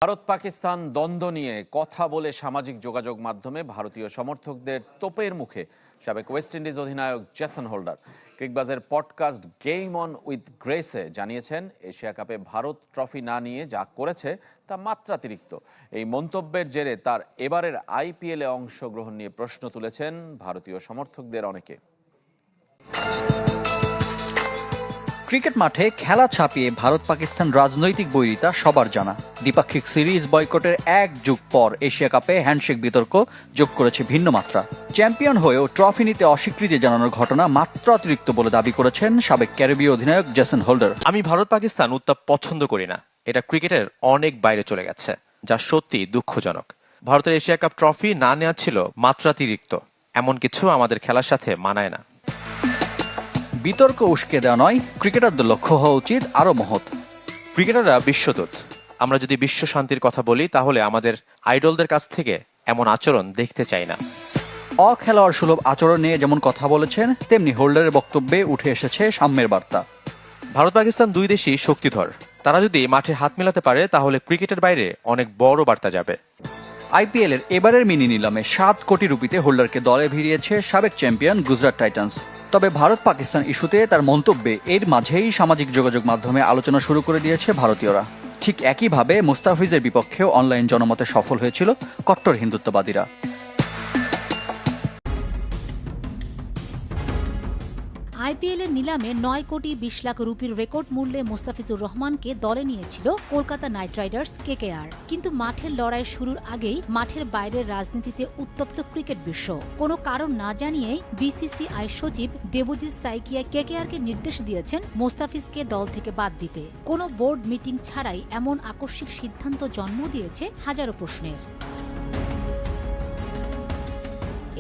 ভারত পাকিস্তান দ্বন্দ্ব নিয়ে কথা বলে সামাজিক যোগাযোগ মাধ্যমে ভারতীয় সমর্থকদের তোপের মুখে সাবেক ওয়েস্ট ইন্ডিজ অধিনায়ক জেসন হোল্ডার ক্রিকবাজের পডকাস্ট গেম অন উইথ গ্রেসে জানিয়েছেন, এশিয়া কাপে ভারত ট্রফি না নিয়ে যা করেছে তা মাত্রাতিরিক্ত। এই মন্তব্যের জেরে তার এবারের আইপিএলে অংশগ্রহণ নিয়ে প্রশ্ন তুলেছেন ভারতীয় সমর্থকদের অনেকে। ক্রিকেট মাঠে খেলা ছাপিয়ে ভারত পাকিস্তান রাজনৈতিক বৈরিতা সবার জানা। দ্বিপাক্ষিক সিরিজ বয়কটের এক যুগ পর এশিয়া কাপে হ্যান্ডশেক বিতর্ক যোগ করেছে ভিন্ন মাত্রা। চ্যাম্পিয়ন হয়েও ট্রফি নিতে অস্বীকৃতি জানানোর ঘটনা মাত্রাতিরিক্ত বলে দাবি করেছেন সাবেক ক্যারিবীয় অধিনায়ক জেসন হোল্ডার। আমি ভারত পাকিস্তান উত্তাপ পছন্দ করি না, এটা ক্রিকেটের অনেক বাইরে চলে গেছে, যা সত্যি দুঃখজনক। ভারতের এশিয়া কাপ ট্রফি না নেওয়া ছিল মাত্রাতিরিক্ত, এমন কিছু আমাদের খেলার সাথে মানায় না। বিতর্ক উস্কে দেওয়া নয়, ক্রিকেটারদের লক্ষ্য হওয়া উচিত আরও মহৎ। ক্রিকেটাররা বিশ্বদূত। আমরা যদি বিশ্ব শান্তির কথা বলি, তাহলে আমাদের আইডলদের কাছ থেকে এমন আচরণ দেখতে চাই না। অখেলোয়াড় সুলভ আচরণ নিয়ে যেমন কথা বলেছেন, তেমনি হোল্ডারের বক্তব্যে উঠে এসেছে সাম্যের বার্তা। ভারত পাকিস্তান দুই দেশই শক্তিধর, তারা যদি মাঠে হাত মেলাতে পারে তাহলে ক্রিকেটের বাইরে অনেক বড় বার্তা যাবে। আইপিএলের এবারের মিনি নিলামে 7 কোটি রুপিতে হোল্ডারকে দলে ভিড়িয়েছে সাবেক চ্যাম্পিয়ন গুজরাট টাইটান্স। তবে ভারত পাকিস্তান ইস্যুতে তার মন্তব্যে এর মাঝেই সামাজিক যোগাযোগ মাধ্যমে আলোচনা শুরু করে দিয়েছে ভারতীয়রা। ঠিক একইভাবে মুস্তাফিজের বিপক্ষেও অনলাইন জনমতে সফল হয়েছিল কট্টর হিন্দুত্ববাদীরা। আইপিএলের নিলামে 9 কোটি 20 লাখ রুপির রেকর্ড মূল্যে মোস্তাফিজুর রহমানকে দলে নিয়েছিল কলকাতা নাইট রাইডার্স কেকেআর। কিন্তু মাঠের লড়াই শুরুর আগেই মাঠের বাইরের রাজনীতিতে উত্তপ্ত ক্রিকেট বিশ্ব। কোনো কারণ না জানিয়েই বিসিসিআই সচিব দেবজিৎ সাইকিয়া কেকেআরকে নির্দেশ দিয়েছেন মোস্তাফিজকে দল থেকে বাদ দিতে। কোনো বোর্ড মিটিং ছাড়াই এমন আকস্মিক সিদ্ধান্ত জন্ম দিয়েছে হাজারো প্রশ্নের।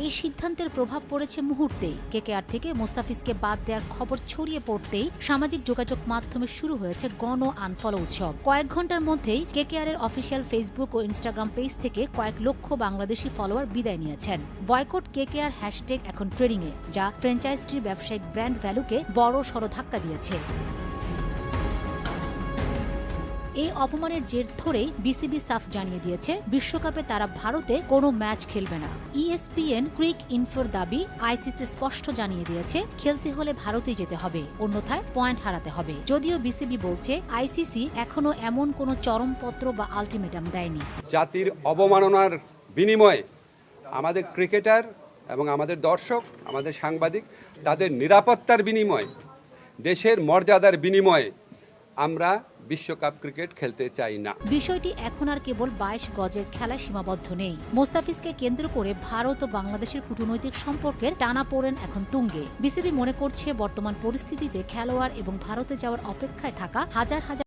এই সিদ্ধান্তের প্রভাব পড়েছে মুহূর্তেই। কেকেআর থেকে মোস্তাফিজকে বাদ দেওয়ার খবর ছড়িয়ে পড়তেই সামাজিক যোগাযোগ মাধ্যমে শুরু হয়েছে গণ আনফলো উৎসব। কয়েক ঘন্টার মধ্যেই কেকেআর এর অফিসিয়াল ফেসবুক ও ইনস্টাগ্রাম পেজ থেকে কয়েক লক্ষ বাংলাদেশি ফলোয়ার বিদায় নিয়েছেন। বয়কট কেকেআর হ্যাশট্যাগ এখন ট্রেডিংয়ে, যা ফ্র্যাঞ্চাইজিটির ব্যবসায়িক ব্র্যান্ড ভ্যালুকে বড় সড় ধাক্কা দিয়েছে। এই অপমানের জের ধরেই বিসিবি সাফ জানিয়ে দিয়েছে বিশ্বকাপে তারা ভারতে কোনো ম্যাচ খেলবে না। ইএসপিএন ক্রিক ইনফোর দাবি, আইসিসি স্পষ্ট জানিয়ে দিয়েছে খেলতে হলে ভারতেই যেতে হবে, অন্যথায় পয়েন্ট হারাতে হবে। যদিও বিসিবি বলছে আইসিসি এখনো এমন কোনো চরমপত্র বা আলটিমেটাম দেয়নি। জাতির অবমাননার বিনিময়ে আমাদের ক্রিকেটার এবং আমাদের দর্শক, আমাদের সাংবাদিক, তাদের নিরাপত্তার বিনিময়ে, দেশের মর্যাদার বিনিময়ে আমরা বিশ্বকাপ ক্রিকেট খেলতে চাই না। বিষয়টি এখন আর কেবল 22 গজের খেলায় সীমাবদ্ধ নেই। মোস্তাফিজকে কেন্দ্র করে ভারত ও বাংলাদেশের কূটনৈতিক সম্পর্কের টানাপোড়েন এখন তুঙ্গে। বিসিবি মনে করছে বর্তমান পরিস্থিতিতে খেলোয়াড় এবং ভারতে যাওয়ার অপেক্ষায় থাকা হাজার হাজার